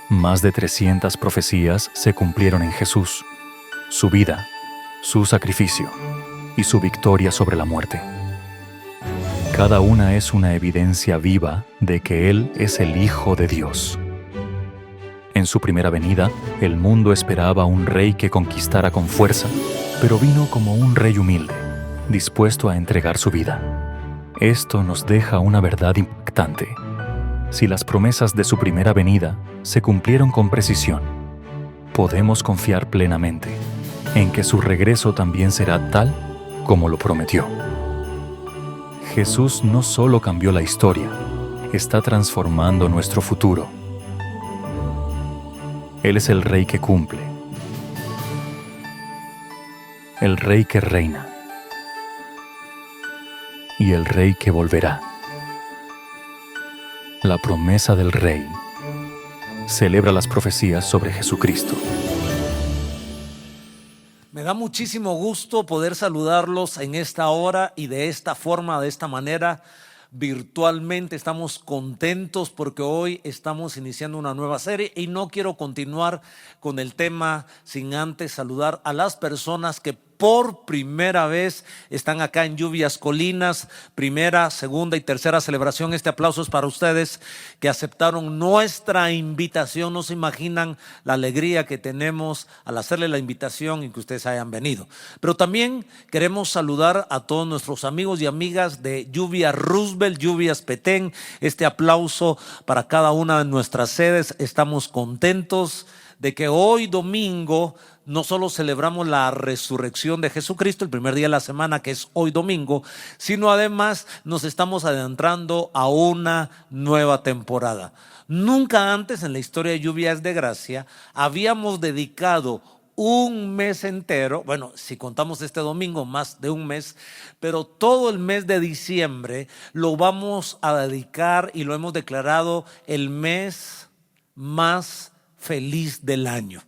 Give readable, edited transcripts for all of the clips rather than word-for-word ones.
Más de 300 profecías se cumplieron en Jesús, su vida, su sacrificio y su victoria sobre la muerte. Cada una es una evidencia viva de que Él es el Hijo de Dios. En su primera venida, el mundo esperaba un rey que conquistara con fuerza, pero vino como un rey humilde, dispuesto a entregar su vida. Esto nos deja una verdad impactante. Si las promesas de su primera venida se cumplieron con precisión, podemos confiar plenamente en que su regreso también será tal como lo prometió. Jesús no solo cambió la historia, está transformando nuestro futuro. Él es el Rey que cumple, el Rey que reina y el Rey que volverá. La promesa del Rey celebra las profecías sobre Jesucristo. Me da muchísimo gusto poder saludarlos en esta hora y de esta forma, de esta manera, virtualmente. Estamos contentos porque hoy estamos iniciando una nueva serie y no quiero continuar con el tema sin antes saludar a las personas que por primera vez están acá en Lluvias Colinas, primera, segunda y tercera celebración. Este aplauso es para ustedes que aceptaron nuestra invitación. No se imaginan la alegría que tenemos al hacerle la invitación y que ustedes hayan venido. Pero también queremos saludar a todos nuestros amigos y amigas de Lluvias Roosevelt, Lluvias Petén. Este aplauso para cada una de nuestras sedes. Estamos contentos de que hoy domingo no solo celebramos la resurrección de Jesucristo, el primer día de la semana, que es hoy domingo, sino además nos estamos adentrando a una nueva temporada. Nunca antes en la historia de Lluvias de Gracia habíamos dedicado un mes entero, bueno, si contamos este domingo, más de un mes, pero todo el mes de diciembre lo vamos a dedicar y lo hemos declarado el mes más feliz del año.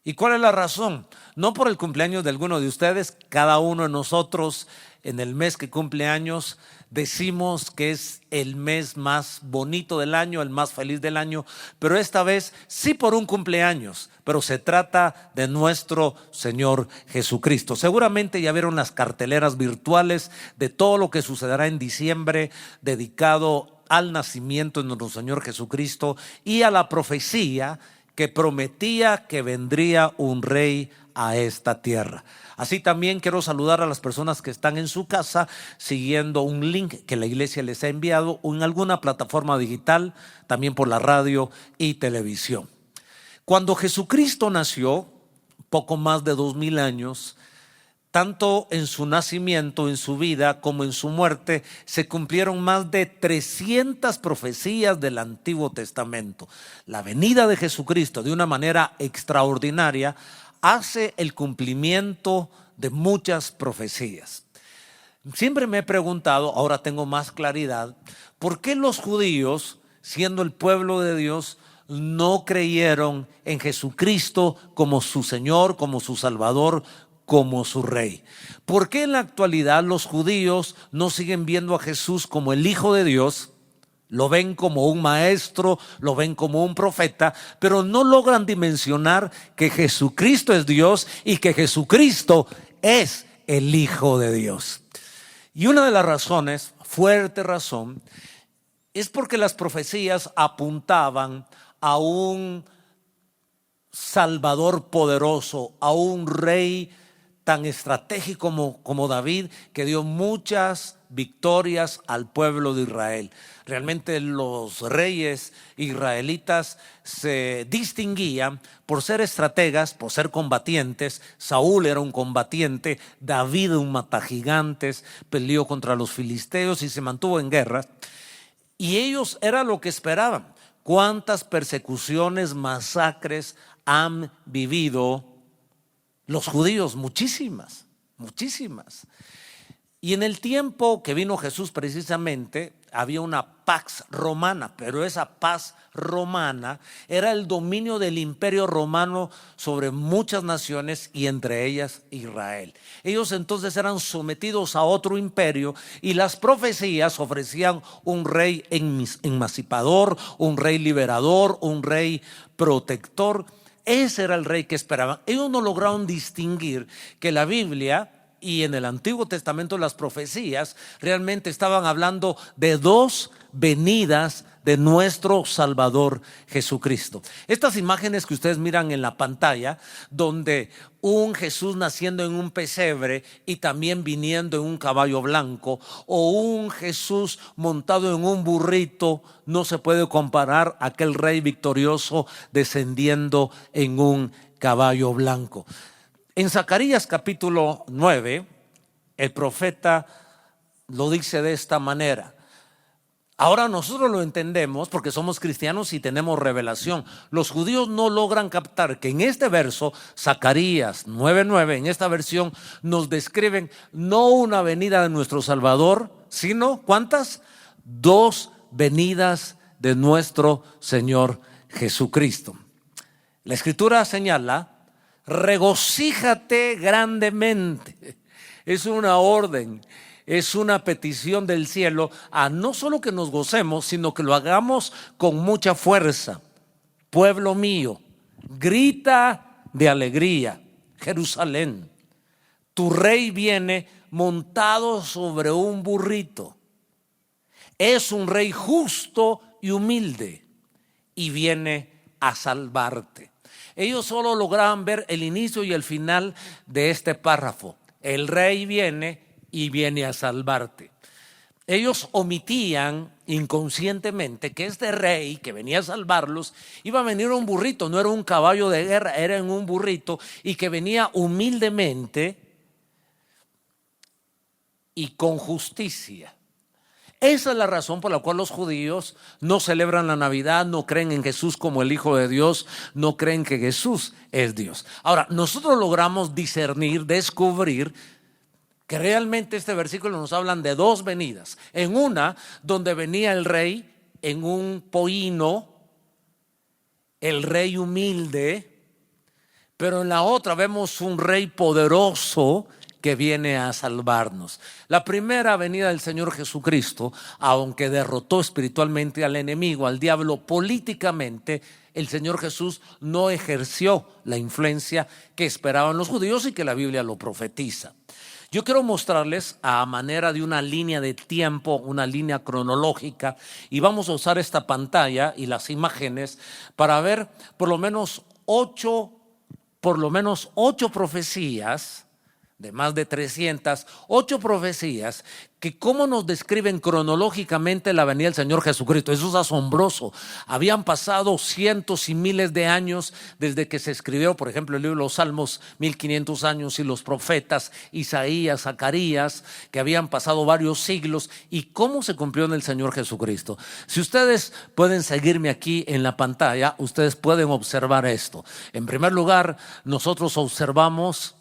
¿Y cuál es la razón? No por el cumpleaños de alguno de ustedes. Cada uno de nosotros en el mes que cumple años decimos que es el mes más bonito del año, el más feliz del año, pero esta vez sí por un cumpleaños, pero se trata de nuestro Señor Jesucristo. Seguramente ya vieron las carteleras virtuales de todo lo que sucederá en diciembre dedicado al nacimiento de nuestro Señor Jesucristo y a la profecía que prometía que vendría un rey a esta tierra. Así también quiero saludar a las personas que están en su casa siguiendo un link que la iglesia les ha enviado o en alguna plataforma digital, también por la radio y televisión. Cuando Jesucristo nació, poco más de 2000 años, tanto en su nacimiento, en su vida, como en su muerte, se cumplieron más de 300 profecías del Antiguo Testamento. La venida de Jesucristo, de una manera extraordinaria, hace el cumplimiento de muchas profecías. Siempre me he preguntado, ahora tengo más claridad, ¿por qué los judíos, siendo el pueblo de Dios, no creyeron en Jesucristo como su Señor, como su Salvador, como su rey? ¿Por qué en la actualidad los judíos no siguen viendo a Jesús como el Hijo de Dios? Lo ven como un maestro, lo ven como un profeta, pero no logran dimensionar que Jesucristo es Dios y que Jesucristo es el Hijo de Dios. Y una de las razones, fuerte razón, es porque las profecías apuntaban a un Salvador poderoso, a un rey tan estratégico como David, que dio muchas victorias al pueblo de Israel. Realmente los reyes israelitas se distinguían por ser estrategas, por ser combatientes. Saúl era un combatiente, David un matagigantes, peleó contra los filisteos y se mantuvo en guerra. Y ellos era lo que esperaban. ¿Cuántas persecuciones, masacres han vivido los judíos? Muchísimas, muchísimas. Y en el tiempo que vino Jesús precisamente había una pax romana, pero esa paz romana era el dominio del imperio romano sobre muchas naciones y entre ellas Israel. Ellos entonces eran sometidos a otro imperio y las profecías ofrecían un rey emancipador, un rey liberador, un rey protector. Ese era el rey que esperaban. Ellos no lograron distinguir que la Biblia y en el Antiguo Testamento las profecías realmente estaban hablando de dos venidas de nuestro Salvador Jesucristo. Estas imágenes que ustedes miran en la pantalla, donde un Jesús naciendo en un pesebre y también viniendo en un caballo blanco, o un Jesús montado en un burrito, no se puede comparar a aquel rey victorioso descendiendo en un caballo blanco. En Zacarías capítulo 9, el profeta lo dice de esta manera. Ahora nosotros lo entendemos porque somos cristianos y tenemos revelación. Los judíos no logran captar que en este verso, Zacarías 9:9, en esta versión nos describen no una venida de nuestro Salvador, sino ¿cuántas? Dos venidas de nuestro Señor Jesucristo. La Escritura señala: regocíjate grandemente. Es una orden, es una petición del cielo a no solo que nos gocemos, sino que lo hagamos con mucha fuerza. Pueblo mío, grita de alegría, Jerusalén. Tu rey viene montado sobre un burrito. Es un rey justo y humilde y viene a salvarte. Ellos solo lograban ver el inicio y el final de este párrafo. El rey viene y viene a salvarte. Ellos omitían inconscientemente que este rey que venía a salvarlos iba a venir en un burrito, no era un caballo de guerra, era en un burrito, y que venía humildemente y con justicia. Esa es la razón por la cual los judíos no celebran la Navidad, no creen en Jesús como el Hijo de Dios, no creen que Jesús es Dios. Ahora, nosotros logramos discernir, descubrir que realmente este versículo nos hablan de dos venidas. En una, donde venía el rey en un pollino, el rey humilde, pero en la otra vemos un rey poderoso que viene a salvarnos. La primera venida del Señor Jesucristo, aunque derrotó espiritualmente al enemigo, al diablo, políticamente, el Señor Jesús no ejerció la influencia que esperaban los judíos y que la Biblia lo profetiza. Yo quiero mostrarles a manera de una línea de tiempo, una línea cronológica, y vamos a usar esta pantalla y las imágenes para ver por lo menos ocho profecías de más de 300, 8 profecías que cómo nos describen cronológicamente la venida del Señor Jesucristo. Eso es asombroso. Habían pasado cientos y miles de años desde que se escribió, por ejemplo, el libro de los Salmos, 1500 años, y los profetas Isaías, Zacarías, que habían pasado varios siglos, y cómo se cumplió en el Señor Jesucristo. Si ustedes pueden seguirme aquí en la pantalla, ustedes pueden observar esto. En primer lugar, nosotros observamos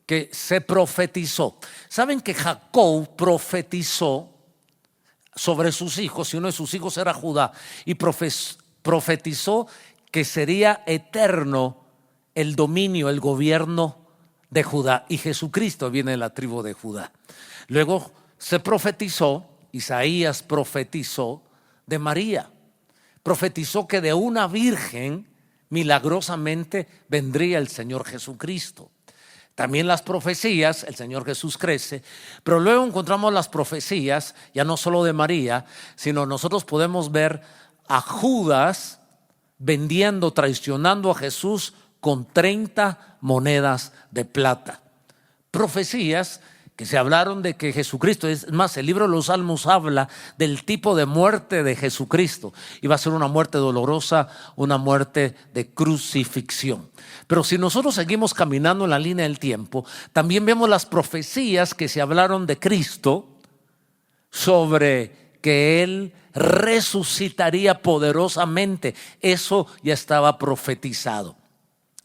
que se profetizó. ¿Saben que Jacob profetizó sobre sus hijos? Y uno de sus hijos era Judá. Y profetizó que sería eterno el dominio, el gobierno de Judá. Y Jesucristo viene de la tribu de Judá. Luego se profetizó, Isaías profetizó de María. Profetizó que de una virgen milagrosamente vendría el Señor Jesucristo. También las profecías, el Señor Jesús crece, pero luego encontramos las profecías, ya no solo de María, sino nosotros podemos ver a Judas vendiendo, traicionando a Jesús con 30 monedas de plata. Profecías que se hablaron de que Jesucristo, es más, el libro de los Salmos habla del tipo de muerte de Jesucristo. Iba a ser una muerte dolorosa, una muerte de crucifixión. Pero si nosotros seguimos caminando en la línea del tiempo, también vemos las profecías que se hablaron de Cristo sobre que Él resucitaría poderosamente. Eso ya estaba profetizado.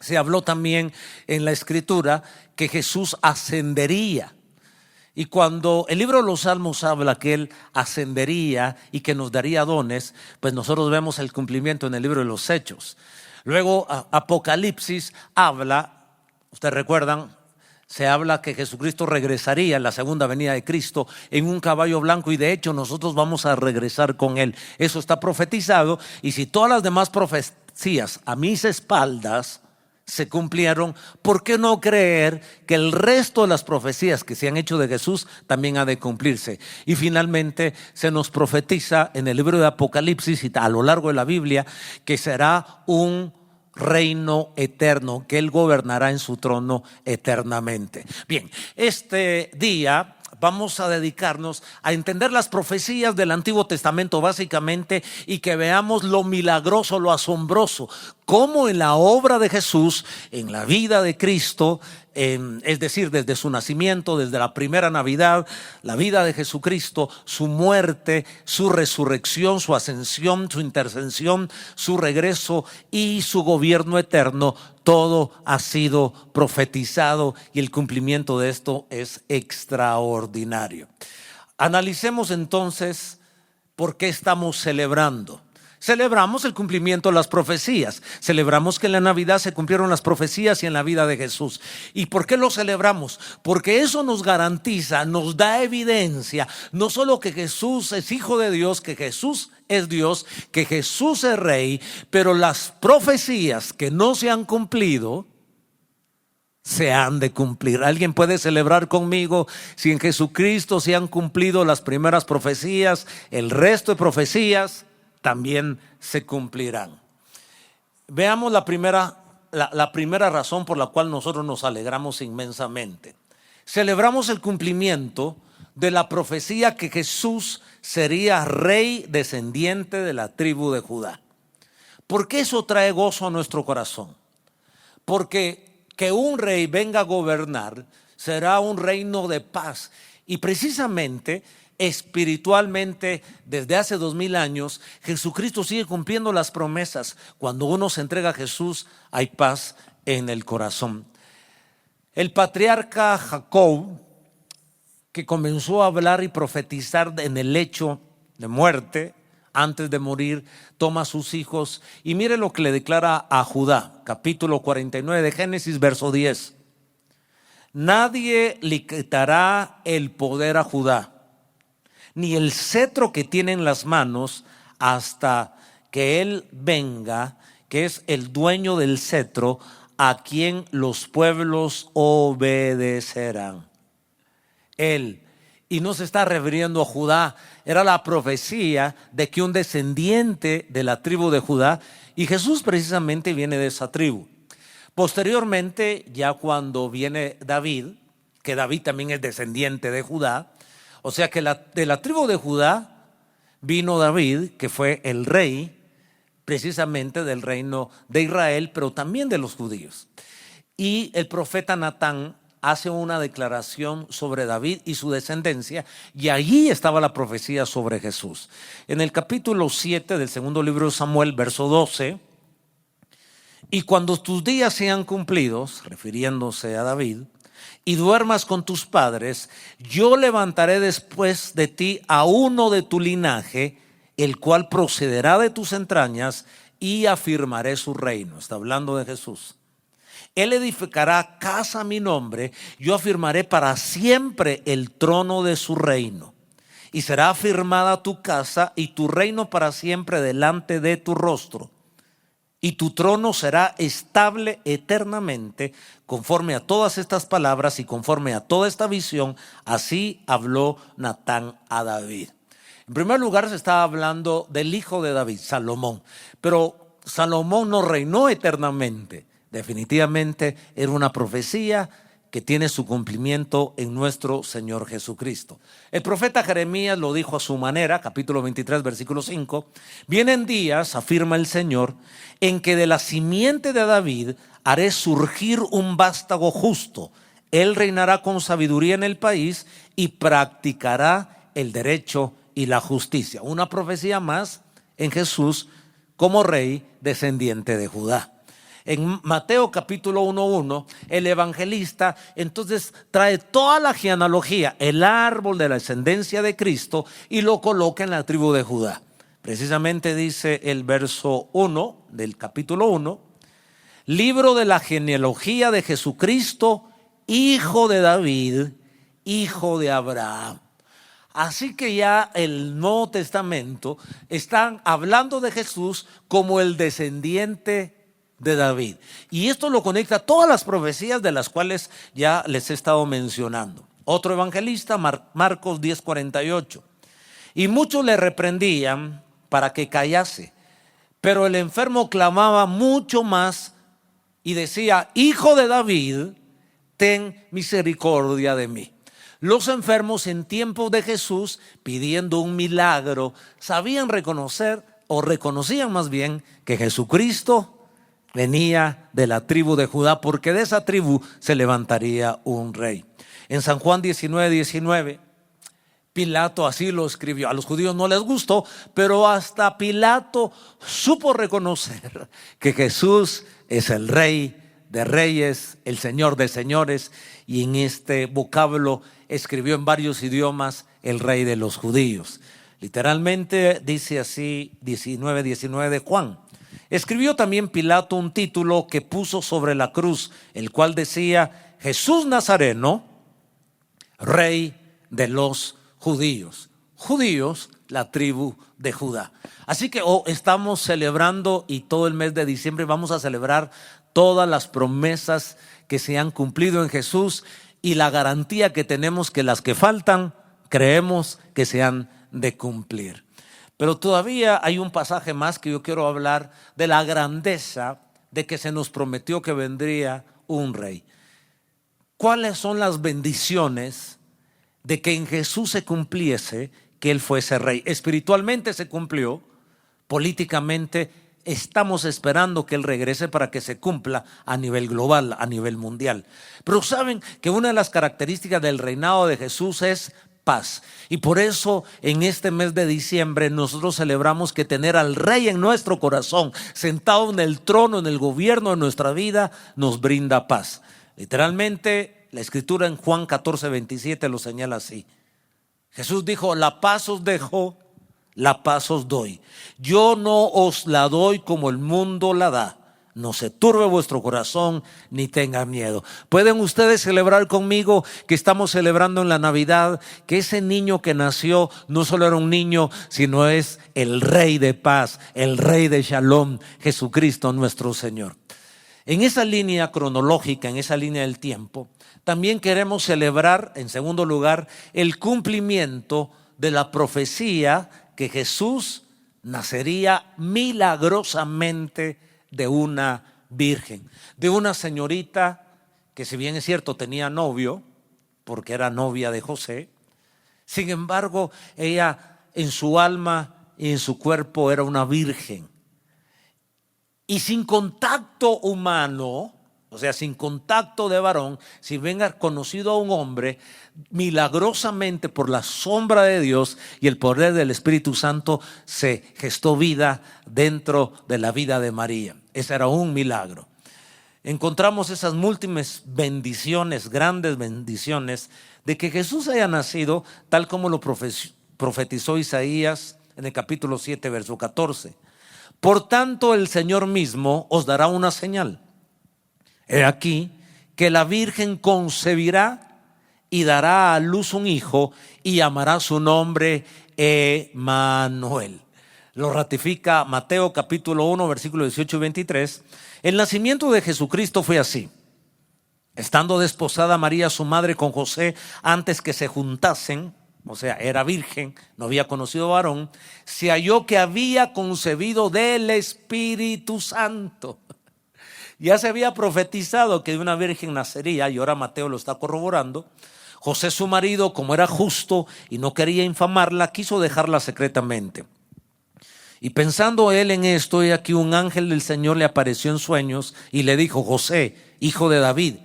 Se habló también en la Escritura que Jesús ascendería. Y cuando el libro de los Salmos habla que Él ascendería y que nos daría dones, pues nosotros vemos el cumplimiento en el libro de los Hechos. Luego Apocalipsis habla, ustedes recuerdan, se habla que Jesucristo regresaría en la segunda venida de Cristo en un caballo blanco, y de hecho nosotros vamos a regresar con Él. Eso está profetizado, y si todas las demás profecías a mis espaldas se cumplieron, ¿por qué no creer que el resto de las profecías que se han hecho de Jesús también ha de cumplirse? Y finalmente se nos profetiza en el libro de Apocalipsis y a lo largo de la Biblia que será un reino eterno, que Él gobernará en su trono eternamente. Bien, este día vamos a dedicarnos a entender las profecías del Antiguo Testamento básicamente, y que veamos lo milagroso, lo asombroso, cómo en la obra de Jesús, en la vida de Cristo, es decir, desde su nacimiento, desde la primera Navidad, la vida de Jesucristo, su muerte, su resurrección, su ascensión, su intercesión, su regreso y su gobierno eterno, todo ha sido profetizado, y el cumplimiento de esto es extraordinario. Analicemos entonces por qué estamos celebrando. Celebramos el cumplimiento de las profecías. Celebramos que en la Navidad se cumplieron las profecías y en la vida de Jesús. ¿Y por qué lo celebramos? Porque eso nos garantiza, nos da evidencia, no solo que Jesús es Hijo de Dios, que Jesús es Dios, que Jesús es Rey, pero las profecías que no se han cumplido se han de cumplir. ¿Alguien puede celebrar conmigo si en Jesucristo se han cumplido las primeras profecías? El resto de profecías también se cumplirán. Veamos la primera razón por la cual nosotros nos alegramos inmensamente. Celebramos el cumplimiento de la profecía que Jesús sería rey descendiente de la tribu de Judá. ¿Por qué eso trae gozo a nuestro corazón? Porque que un rey venga a gobernar será un reino de paz, y precisamente espiritualmente, desde hace 2000 años, Jesucristo sigue cumpliendo las promesas. Cuando uno se entrega a Jesús, hay paz en el corazón. El patriarca Jacob, que comenzó a hablar y profetizar en el lecho de muerte, antes de morir, toma a sus hijos y mire lo que le declara a Judá, capítulo 49 de Génesis, verso 10. Nadie le quitará el poder a Judá, ni el cetro que tiene en las manos, hasta que Él venga, que es el dueño del cetro, a quien los pueblos obedecerán. Él, y no se está refiriendo a Judá, era la profecía de que un descendiente de la tribu de Judá, y Jesús precisamente viene de esa tribu. Posteriormente, ya cuando viene David, que David también es descendiente de Judá, o sea que de la tribu de Judá vino David, que fue el rey precisamente del reino de Israel, pero también de los judíos. Y el profeta Natán hace una declaración sobre David y su descendencia, y allí estaba la profecía sobre Jesús. En el capítulo 7 del segundo libro de Samuel, verso 12, y cuando tus días sean cumplidos, refiriéndose a David, y duermas con tus padres, yo levantaré después de ti a uno de tu linaje, el cual procederá de tus entrañas, y afirmaré su reino. Está hablando de Jesús. Él edificará casa a mi nombre, yo afirmaré para siempre el trono de su reino. Y será afirmada tu casa y tu reino para siempre delante de tu rostro. Y tu trono será estable eternamente. Conforme a todas estas palabras y conforme a toda esta visión, así habló Natán a David. En primer lugar, se estaba hablando del hijo de David, Salomón. Pero Salomón no reinó eternamente. Definitivamente era una profecía que tiene su cumplimiento en nuestro Señor Jesucristo. El profeta Jeremías lo dijo a su manera, capítulo 23, versículo 5. Vienen días, afirma el Señor, en que de la simiente de David haré surgir un vástago justo. Él reinará con sabiduría en el país y practicará el derecho y la justicia. Una profecía más en Jesús como rey descendiente de Judá. En Mateo capítulo 1:1, el evangelista entonces trae toda la genealogía, el árbol de la descendencia de Cristo, y lo coloca en la tribu de Judá. Precisamente dice el verso 1 del capítulo 1, libro de la genealogía de Jesucristo, hijo de David, hijo de Abraham. Así que ya el Nuevo Testamento están hablando de Jesús como el descendiente de David. Y esto lo conecta a todas las profecías de las cuales ya les he estado mencionando. Otro evangelista, Marcos 10:48. Y muchos le reprendían para que callase, pero el enfermo clamaba mucho más y decía: Hijo de David, ten misericordia de mí. Los enfermos en tiempos de Jesús, pidiendo un milagro, sabían reconocer, o reconocían más bien, que Jesucristo venía de la tribu de Judá, porque de esa tribu se levantaría un rey. En San Juan 19:19, Pilato así lo escribió. A los judíos no les gustó, pero hasta Pilato supo reconocer que Jesús es el Rey de reyes, el Señor de señores, y en este vocablo escribió en varios idiomas el Rey de los judíos. Literalmente dice así 19:19 de Juan. Escribió también Pilato un título que puso sobre la cruz, el cual decía: Jesús Nazareno, Rey de los judíos. Judíos, la tribu de Judá. Así que estamos celebrando, y todo el mes de diciembre vamos a celebrar todas las promesas que se han cumplido en Jesús, y la garantía que tenemos que las que faltan creemos que se han de cumplir. Pero todavía hay un pasaje más que yo quiero hablar, de la grandeza de que se nos prometió que vendría un rey. ¿Cuáles son las bendiciones de que en Jesús se cumpliese que Él fuese rey? Espiritualmente se cumplió, políticamente estamos esperando que Él regrese para que se cumpla a nivel global, a nivel mundial. Pero saben que una de las características del reinado de Jesús es paz. Y por eso en este mes de diciembre nosotros celebramos que tener al Rey en nuestro corazón, sentado en el trono, en el gobierno de nuestra vida, nos brinda paz. Literalmente la escritura en Juan 14:27 lo señala así. Jesús dijo: la paz os dejo, la paz os doy. Yo no os la doy como el mundo la da. No se turbe vuestro corazón ni tenga miedo. ¿Pueden ustedes celebrar conmigo que estamos celebrando en la Navidad que ese niño que nació no solo era un niño, sino es el Rey de paz, el Rey de Shalom, Jesucristo nuestro Señor? En esa línea cronológica, en esa línea del tiempo, también queremos celebrar, en segundo lugar, el cumplimiento de la profecía que Jesús nacería milagrosamente de una virgen, de una señorita que, si bien es cierto, tenía novio, porque era novia de José. Sin embargo, ella en su alma y en su cuerpo era una virgen. Y sin contacto humano, o sea, sin contacto de varón, si venga conocido a un hombre, milagrosamente por la sombra de Dios y el poder del Espíritu Santo se gestó vida dentro de la vida de María. Ese era un milagro. Encontramos esas múltiples bendiciones, grandes bendiciones, de que Jesús haya nacido tal como lo profetizó Isaías en el capítulo 7, verso 14. Por tanto, el Señor mismo os dará una señal. He aquí que la Virgen concebirá y dará a luz un hijo y llamará su nombre Emmanuel. Lo ratifica Mateo capítulo 1, versículos 18 y 23. El nacimiento de Jesucristo fue así. Estando desposada María su madre con José, antes que se juntasen, o sea, era virgen, no había conocido varón, se halló que había concebido del Espíritu Santo. Ya se había profetizado que de una virgen nacería, y ahora Mateo lo está corroborando. José, su marido, como era justo y no quería infamarla, quiso dejarla secretamente. Y pensando él en esto, he aquí un ángel del Señor le apareció en sueños y le dijo: José, hijo de David,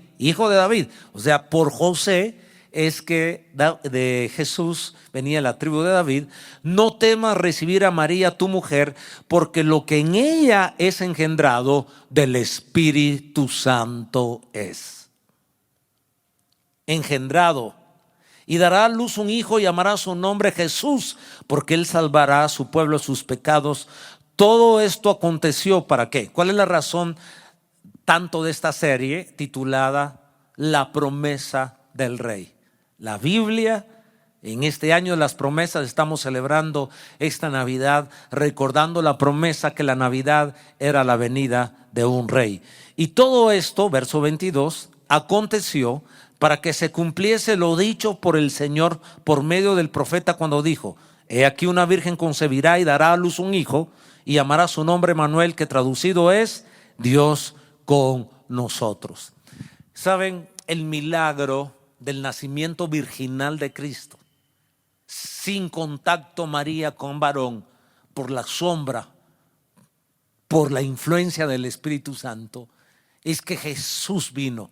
o sea, por José es que de Jesús venía la tribu de David: no temas recibir a María tu mujer, porque lo que en ella es engendrado del Espíritu Santo es. Engendrado. Y dará a luz un hijo y llamará su nombre Jesús, porque él salvará a su pueblo de sus pecados. Todo esto aconteció ¿para qué? ¿Cuál es la razón tanto de esta serie titulada La promesa del Rey? La Biblia, en este año de las promesas, estamos celebrando esta Navidad, recordando la promesa que la Navidad era la venida de un rey. Y todo esto, verso 22, aconteció para que se cumpliese lo dicho por el Señor por medio del profeta cuando dijo: he aquí una virgen concebirá y dará a luz un hijo y llamará su nombre Manuel, que traducido es Dios con nosotros. ¿Saben el milagro del nacimiento virginal de Cristo? Sin contacto María con varón, por la sombra, por la influencia del Espíritu Santo, es que Jesús vino.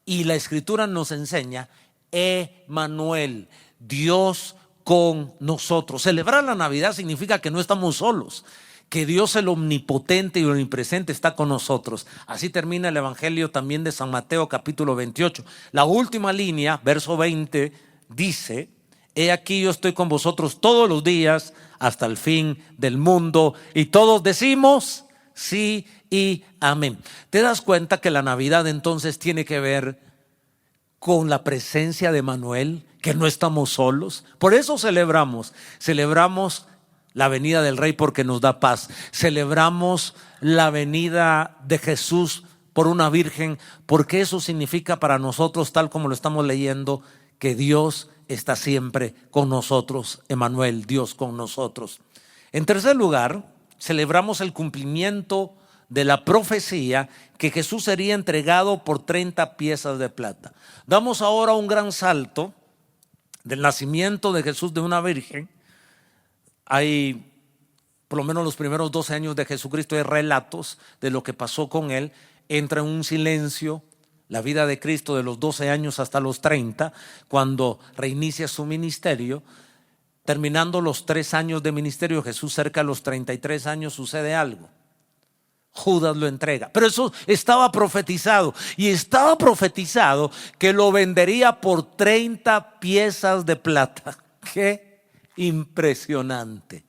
Y la Escritura nos enseña: Emmanuel, Dios con nosotros. Celebrar la Navidad significa que no estamos solos, que Dios el omnipotente y omnipresente está con nosotros. Así termina el Evangelio también de San Mateo, capítulo 28. La última línea, verso 20, dice: he aquí yo estoy con vosotros todos los días hasta el fin del mundo. Y todos decimos sí y amén. ¿Te das cuenta que la Navidad entonces tiene que ver con la presencia de Manuel? Que no estamos solos. Por eso celebramos la venida del Rey, porque nos da paz. Celebramos la venida de Jesús por una virgen, porque eso significa para nosotros, tal como lo estamos leyendo, que Dios está siempre con nosotros. Emmanuel, Dios con nosotros. En tercer lugar, celebramos el cumplimiento de la profecía que Jesús sería entregado por 30 piezas de plata. Damos ahora un gran salto del nacimiento de Jesús de una virgen. Hay, por lo menos los primeros 12 años de Jesucristo, hay relatos de lo que pasó con él. Entra en un silencio la vida de Cristo de los 12 años hasta los 30, cuando reinicia su ministerio. Terminando los 3 años de ministerio, Jesús cerca de los 33 años, sucede algo. Judas lo entrega, pero eso estaba profetizado, y estaba profetizado que lo vendería por 30 piezas de plata. ¡Qué impresionante!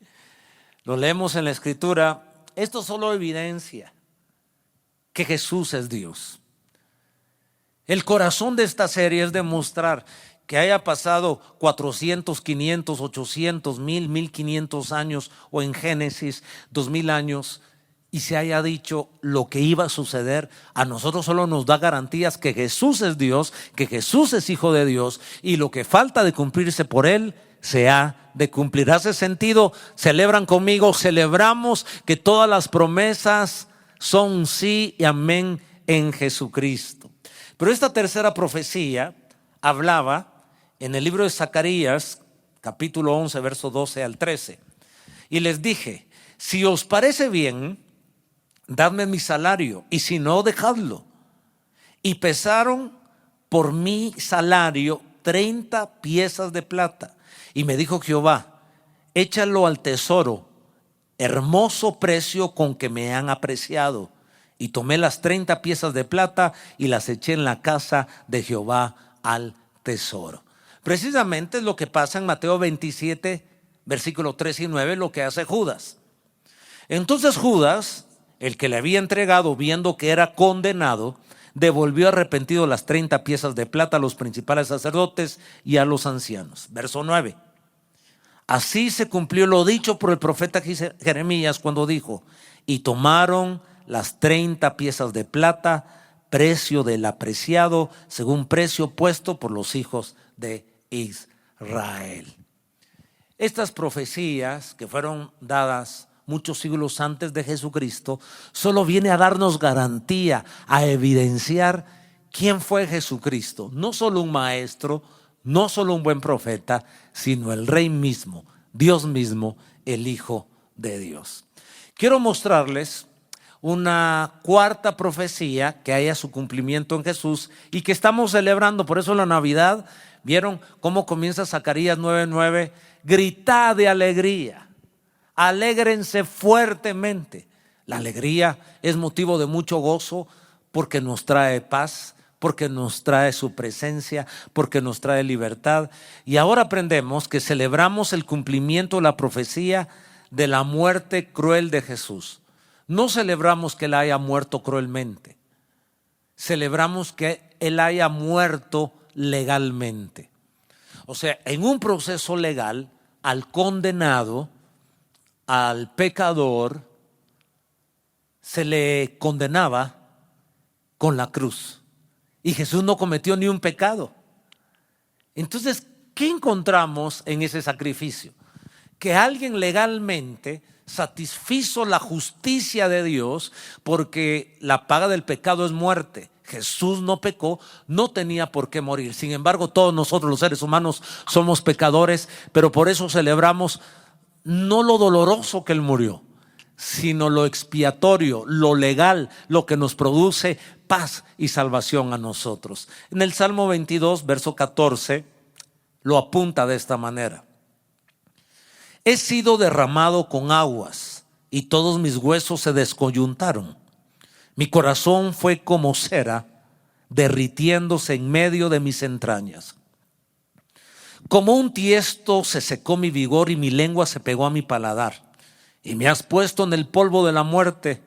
Lo leemos en la Escritura. Esto solo evidencia que Jesús es Dios. El corazón de esta serie es demostrar que haya pasado 400, 500, 800, 1000, 1500 años, o en Génesis 2000 años, y se haya dicho lo que iba a suceder. A nosotros solo nos da garantías que Jesús es Dios, que Jesús es Hijo de Dios, y lo que falta de cumplirse por Él se ha de cumplir. ¿Hace sentido? Celebran conmigo. Celebramos que todas las promesas son sí y amén en Jesucristo. Pero esta tercera profecía hablaba en el libro de Zacarías, capítulo 11, verso 12 al 13. Y les dije: si os parece bien, dadme mi salario, y si no, dejadlo. Y pesaron por mi salario 30 piezas de plata. Y me dijo Jehová: échalo al tesoro, hermoso precio con que me han apreciado. Y tomé las 30 piezas de plata y las eché en la casa de Jehová al tesoro. Precisamente es lo que pasa en Mateo 27, versículos 3 y 9, lo que hace Judas. Entonces Judas, el que le había entregado, viendo que era condenado, devolvió arrepentido las 30 piezas de plata a los principales sacerdotes y a los ancianos. Verso 9. Así se cumplió lo dicho por el profeta Jeremías cuando dijo: y tomaron las 30 piezas de plata, precio del apreciado, según precio puesto por los hijos de Israel. Estas profecías, que fueron dadas muchos siglos antes de Jesucristo, solo viene a darnos garantía, a evidenciar quién fue Jesucristo. No solo un maestro, no solo un buen profeta, sino el Rey mismo, Dios mismo, el Hijo de Dios. Quiero mostrarles una cuarta profecía que haya su cumplimiento en Jesús y que estamos celebrando. Por eso la Navidad ¿Vieron cómo comienza Zacarías 9:9? Gritad de alegría, alégrense fuertemente. La alegría es motivo de mucho gozo porque nos trae paz, porque nos trae su presencia, porque nos trae libertad. Y ahora aprendemos que celebramos el cumplimiento de la profecía de la muerte cruel de Jesús. No celebramos que Él haya muerto cruelmente, celebramos que Él haya muerto legalmente. O sea, en un proceso legal, al condenado, al pecador, se le condenaba con la cruz. Y Jesús no cometió ni un pecado. Entonces, ¿qué encontramos en ese sacrificio? Que alguien legalmente satisfizo la justicia de Dios, porque la paga del pecado es muerte. Jesús no pecó, no tenía por qué morir. Sin embargo, todos nosotros los seres humanos somos pecadores, pero por eso celebramos no lo doloroso que Él murió, sino lo expiatorio, lo legal, lo que nos produce paz y salvación a nosotros. En el Salmo 22, verso 14, lo apunta de esta manera: he sido derramado con aguas y todos mis huesos se descoyuntaron. Mi corazón fue como cera, derritiéndose en medio de mis entrañas. Como un tiesto se secó mi vigor y mi lengua se pegó a mi paladar. Y me has puesto en el polvo de la muerte,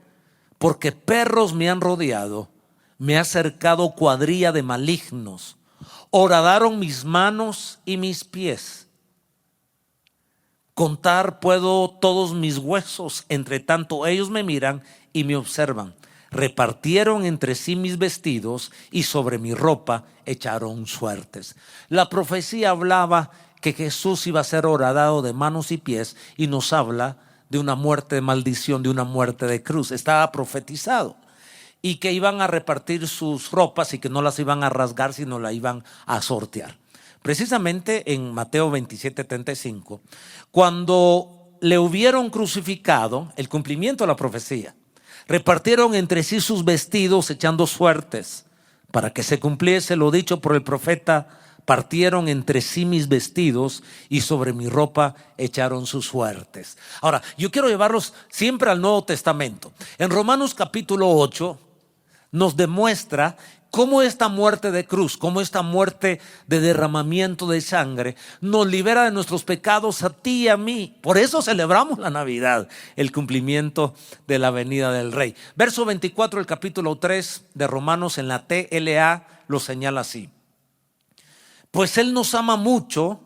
porque perros me han rodeado, me ha cercado cuadrilla de malignos. Horadaron mis manos y mis pies. Contar puedo todos mis huesos, entre tanto ellos me miran y me observan. Repartieron entre sí mis vestidos y sobre mi ropa echaron suertes. La profecía hablaba que Jesús iba a ser horadado de manos y pies, y nos habla de una muerte de maldición, de una muerte de cruz. Estaba profetizado. Y que iban a repartir sus ropas y que no las iban a rasgar, sino las iban a sortear. Precisamente en Mateo 27:35, cuando le hubieron crucificado, el cumplimiento de la profecía, repartieron entre sí sus vestidos echando suertes, para que se cumpliese lo dicho por el profeta: partieron entre sí mis vestidos y sobre mi ropa echaron sus suertes. Ahora, yo quiero llevarlos siempre al Nuevo Testamento. En Romanos capítulo 8 nos demuestra cómo esta muerte de cruz, cómo esta muerte de derramamiento de sangre nos libera de nuestros pecados a ti y a mí. Por eso celebramos la Navidad, el cumplimiento de la venida del Rey. Verso 24 del capítulo 3 de Romanos, en la TLA, lo señala así: pues Él nos ama mucho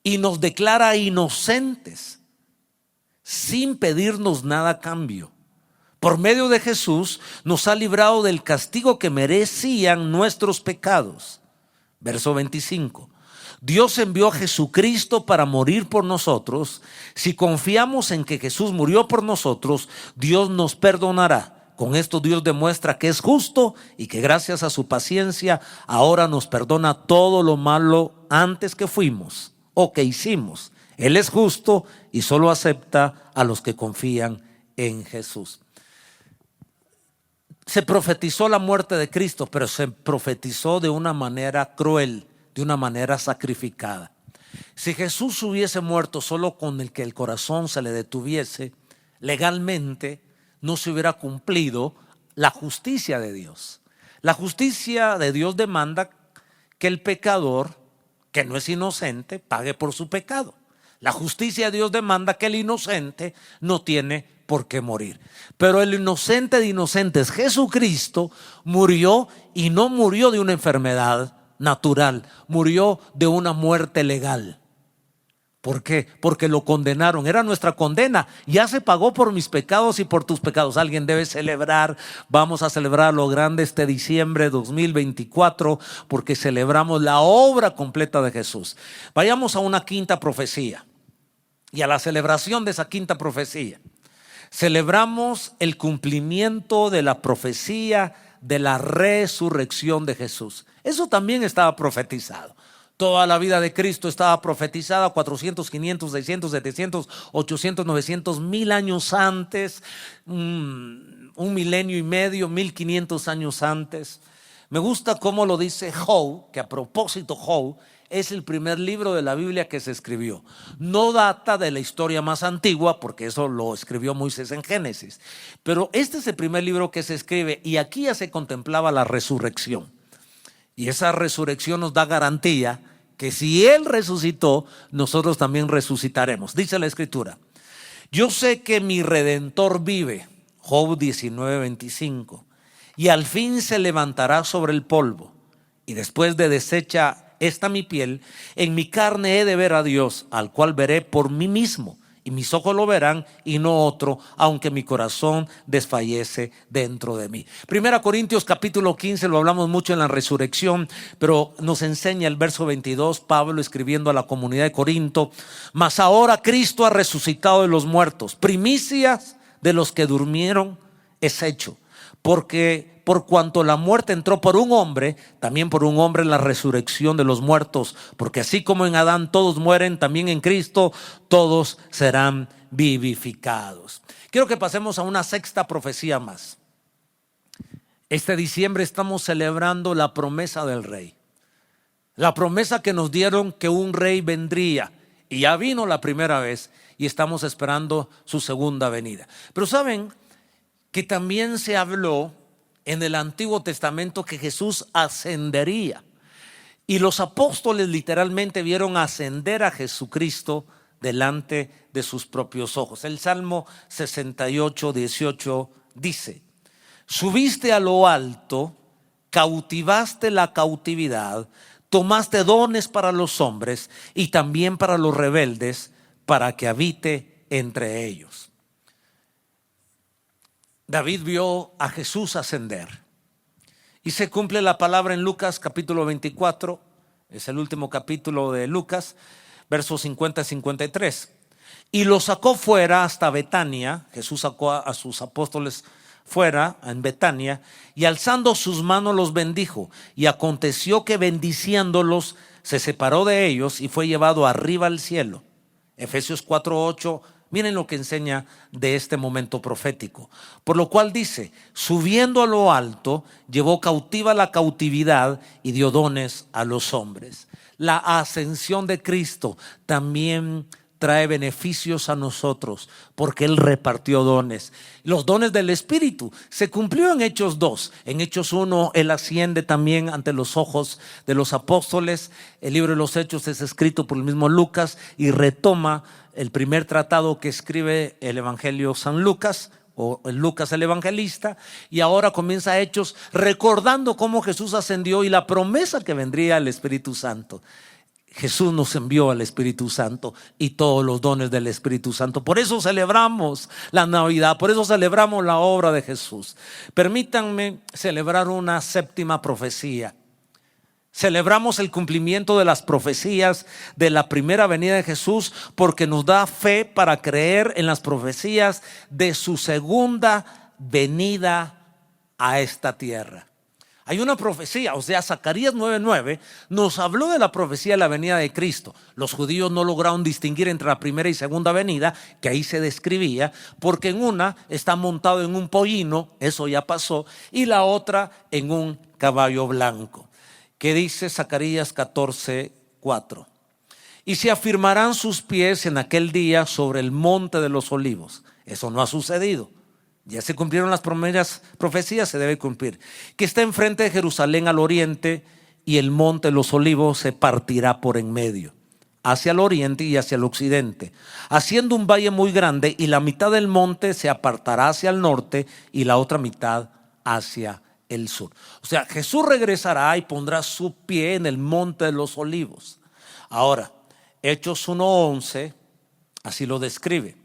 y nos declara inocentes sin pedirnos nada a cambio. Por medio de Jesús nos ha librado del castigo que merecían nuestros pecados. Verso 25. Dios envió a Jesucristo para morir por nosotros. Si confiamos en que Jesús murió por nosotros, Dios nos perdonará. Con esto Dios demuestra que es justo y que gracias a su paciencia ahora nos perdona todo lo malo antes que fuimos o que hicimos. Él es justo y solo acepta a los que confían en Jesús. Se profetizó la muerte de Cristo, pero se profetizó de una manera cruel, de una manera sacrificada. Si Jesús hubiese muerto solo con el que el corazón se le detuviese, legalmente no se hubiera cumplido la justicia de Dios. La justicia de Dios demanda que el pecador, que no es inocente, pague por su pecado. La justicia de Dios demanda que el inocente no tiene por qué morir. Pero el inocente de inocentes, Jesucristo, murió, y no murió de una enfermedad natural, murió de una muerte legal. ¿Por qué? Porque lo condenaron, era nuestra condena. Ya se pagó por mis pecados y por tus pecados. Alguien debe celebrar. Vamos a celebrar lo grande este diciembre 2024, porque celebramos la obra completa de Jesús. Vayamos a una quinta profecía y a la celebración de esa quinta profecía. Celebramos el cumplimiento de la profecía de la resurrección de Jesús. Eso también estaba profetizado. Toda la vida de Cristo estaba profetizada 400, 500, 600, 700, 800, 900, 1000 años antes, un milenio y medio, 1500 años antes. Me gusta cómo lo dice Job, que a propósito Job es el primer libro de la Biblia que se escribió. No data de la historia más antigua, porque eso lo escribió Moisés en Génesis. Pero este es el primer libro que se escribe y aquí ya se contemplaba la resurrección. Y esa resurrección nos da garantía que si Él resucitó, nosotros también resucitaremos. Dice la Escritura: yo sé que mi Redentor vive, Job 19:25, y al fin se levantará sobre el polvo. Y después de deshecha esta mi piel, en mi carne he de ver a Dios, al cual veré por mí mismo, y mis ojos lo verán y no otro, aunque mi corazón desfallece dentro de mí. 1 Corintios capítulo 15, lo hablamos mucho en la resurrección, pero nos enseña el verso 22, Pablo escribiendo a la comunidad de Corinto: mas ahora Cristo ha resucitado de los muertos, primicias de los que durmieron es hecho. Porque por cuanto la muerte entró por un hombre, también por un hombre la resurrección de los muertos. Porque así como en Adán todos mueren, también en Cristo todos serán vivificados. Quiero que pasemos a una sexta profecía más. Este diciembre estamos celebrando la promesa del rey. La promesa que nos dieron que un rey vendría. Y ya vino la primera vez y estamos esperando su segunda venida. Pero ¿saben que también se habló en el Antiguo Testamento que Jesús ascendería? Y los apóstoles literalmente vieron ascender a Jesucristo delante de sus propios ojos. El Salmo 68:18 dice: subiste a lo alto, cautivaste la cautividad, tomaste dones para los hombres y también para los rebeldes, para que habite entre ellos. David vio a Jesús ascender y se cumple la palabra en Lucas capítulo 24, es el último capítulo de Lucas, versos 50 y 53. Y lo sacó fuera hasta Betania. Jesús sacó a sus apóstoles fuera en Betania y alzando sus manos los bendijo. Y aconteció que bendiciéndolos se separó de ellos y fue llevado arriba al cielo. Efesios 4:8. Miren lo que enseña de este momento profético. Por lo cual dice: subiendo a lo alto, llevó cautiva la cautividad y dio dones a los hombres. La ascensión de Cristo también trae beneficios a nosotros, porque Él repartió dones. Los dones del Espíritu se cumplió en Hechos 2. En Hechos 1 Él asciende también ante los ojos de los apóstoles. El libro de los Hechos es escrito por el mismo Lucas y retoma el primer tratado que escribe el Evangelio San Lucas, o el Lucas el evangelista, y ahora comienza Hechos recordando cómo Jesús ascendió y la promesa que vendría el Espíritu Santo. Jesús nos envió al Espíritu Santo y todos los dones del Espíritu Santo. Por eso celebramos la Navidad, por eso celebramos la obra de Jesús. Permítanme celebrar una séptima profecía. Celebramos el cumplimiento de las profecías de la primera venida de Jesús, porque nos da fe para creer en las profecías de su segunda venida a esta tierra. Hay una profecía, o sea, Zacarías 9:9 nos habló de la profecía de la venida de Cristo. Los judíos no lograron distinguir entre la primera y segunda venida, que ahí se describía, porque en una está montado en un pollino, eso ya pasó, y la otra en un caballo blanco. ¿Qué dice Zacarías 14:4? Y se afirmarán sus pies en aquel día sobre el monte de los olivos. Eso no ha sucedido. Ya se cumplieron las primeras profecías, se debe cumplir. Que está enfrente de Jerusalén al oriente, y el monte de los olivos se partirá por en medio, hacia el oriente y hacia el occidente, haciendo un valle muy grande, y la mitad del monte se apartará hacia el norte y la otra mitad hacia el sur. O sea, Jesús regresará y pondrá su pie en el monte de los olivos. Ahora, Hechos 1:11 así lo describe: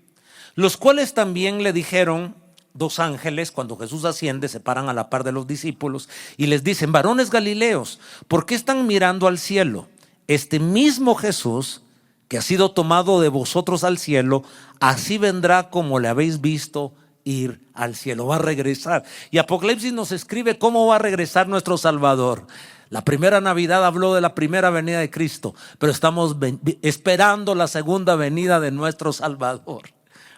los cuales también le dijeron dos ángeles, cuando Jesús asciende, se paran a la par de los discípulos y les dicen: varones galileos, ¿por qué están mirando al cielo? Este mismo Jesús que ha sido tomado de vosotros al cielo, así vendrá como le habéis visto ir al cielo. Va a regresar. Y Apocalipsis nos escribe cómo va a regresar nuestro Salvador. La primera Navidad habló de la primera venida de Cristo, pero estamos esperando la segunda venida de nuestro Salvador.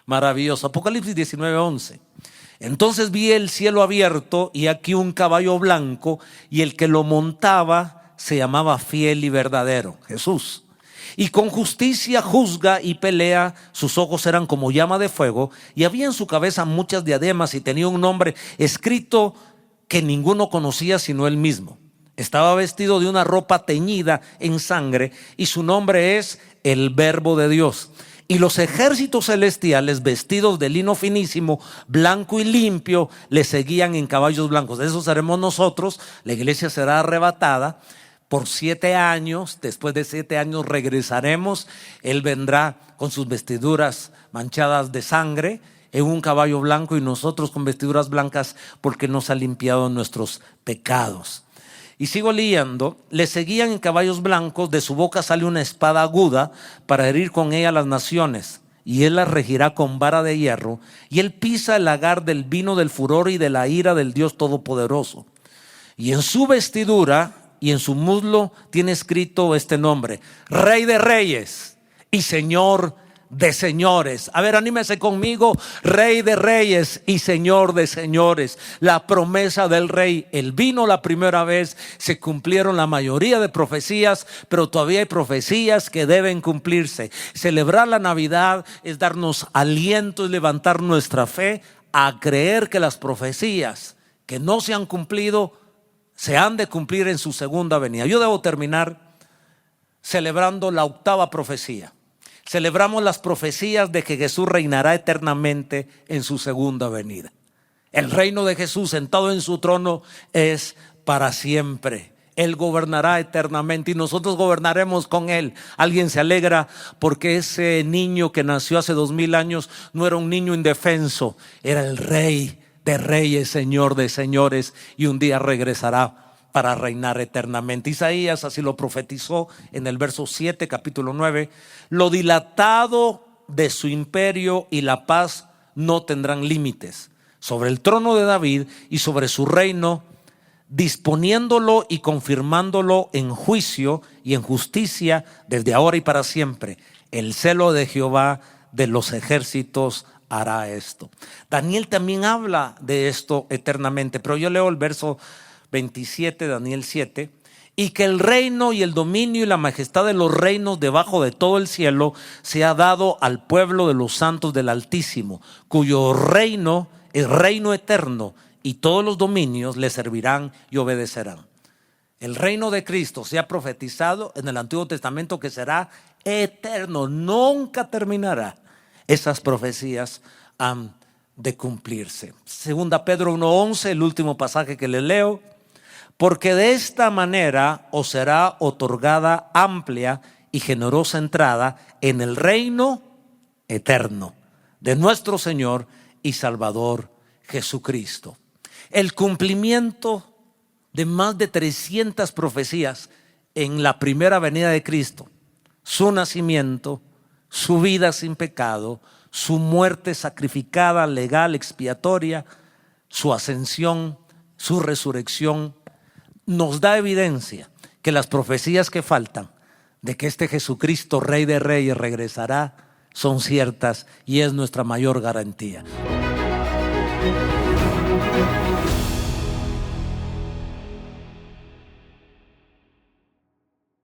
Maravilloso. Apocalipsis 19:11. Entonces vi el cielo abierto y aquí un caballo blanco, y el que lo montaba se llamaba Fiel y Verdadero, Jesús. Y con justicia juzga y pelea, sus ojos eran como llama de fuego, y había en su cabeza muchas diademas, y tenía un nombre escrito que ninguno conocía sino él mismo. Estaba vestido de una ropa teñida en sangre, y su nombre es el Verbo de Dios. Y los ejércitos celestiales, vestidos de lino finísimo, blanco y limpio, le seguían en caballos blancos. De eso seremos nosotros. La iglesia será arrebatada por 7 años. Después de 7 años regresaremos. Él vendrá con sus vestiduras manchadas de sangre en un caballo blanco, y nosotros con vestiduras blancas, porque nos ha limpiado nuestros pecados. Y sigo leyendo. Le seguían en caballos blancos, de su boca sale una espada aguda para herir con ella a las naciones, y él las regirá con vara de hierro, y él pisa el lagar del vino del furor y de la ira del Dios Todopoderoso. Y en su vestidura y en su muslo tiene escrito este nombre: Rey de Reyes y Señor de señores. A ver, anímese conmigo: Rey de Reyes y Señor de señores. La promesa del Rey, él vino la primera vez, se cumplieron la mayoría de profecías, pero todavía hay profecías que deben cumplirse. Celebrar la Navidad es darnos aliento y levantar nuestra fe a creer que las profecías que no se han cumplido se han de cumplir en su segunda venida. Yo debo terminar celebrando la 8ª profecía. Celebramos las profecías de que Jesús reinará eternamente en su segunda venida. El reino de Jesús sentado en su trono es para siempre. Él gobernará eternamente y nosotros gobernaremos con Él. Alguien se alegra porque ese niño que nació hace 2000 años no era un niño indefenso, era el Rey de Reyes, Señor de señores, y un día regresará para reinar eternamente. Isaías así lo profetizó en el verso 7, capítulo 9. Lo dilatado de su imperio y la paz no tendrán límites sobre el trono de David y sobre su reino, disponiéndolo y confirmándolo en juicio y en justicia desde ahora y para siempre. El celo de Jehová de los ejércitos hará esto. Daniel también habla de esto eternamente, pero yo leo el verso 27, Daniel 7, y que el reino y el dominio y la majestad de los reinos debajo de todo el cielo se ha dado al pueblo de los santos del Altísimo, cuyo reino es reino eterno, y todos los dominios le servirán y obedecerán. El reino de Cristo se ha profetizado en el Antiguo Testamento que será eterno, nunca terminará. Esas profecías han de cumplirse. Segunda Pedro 1:11, el último pasaje que le leo. Porque de esta manera os será otorgada amplia y generosa entrada en el reino eterno de nuestro Señor y Salvador Jesucristo. El cumplimiento de más de 300 profecías en la primera venida de Cristo, su nacimiento, su vida sin pecado, su muerte sacrificada, legal, expiatoria, su ascensión, su resurrección, nos da evidencia que las profecías que faltan de que este Jesucristo, Rey de Reyes, regresará, son ciertas y es nuestra mayor garantía.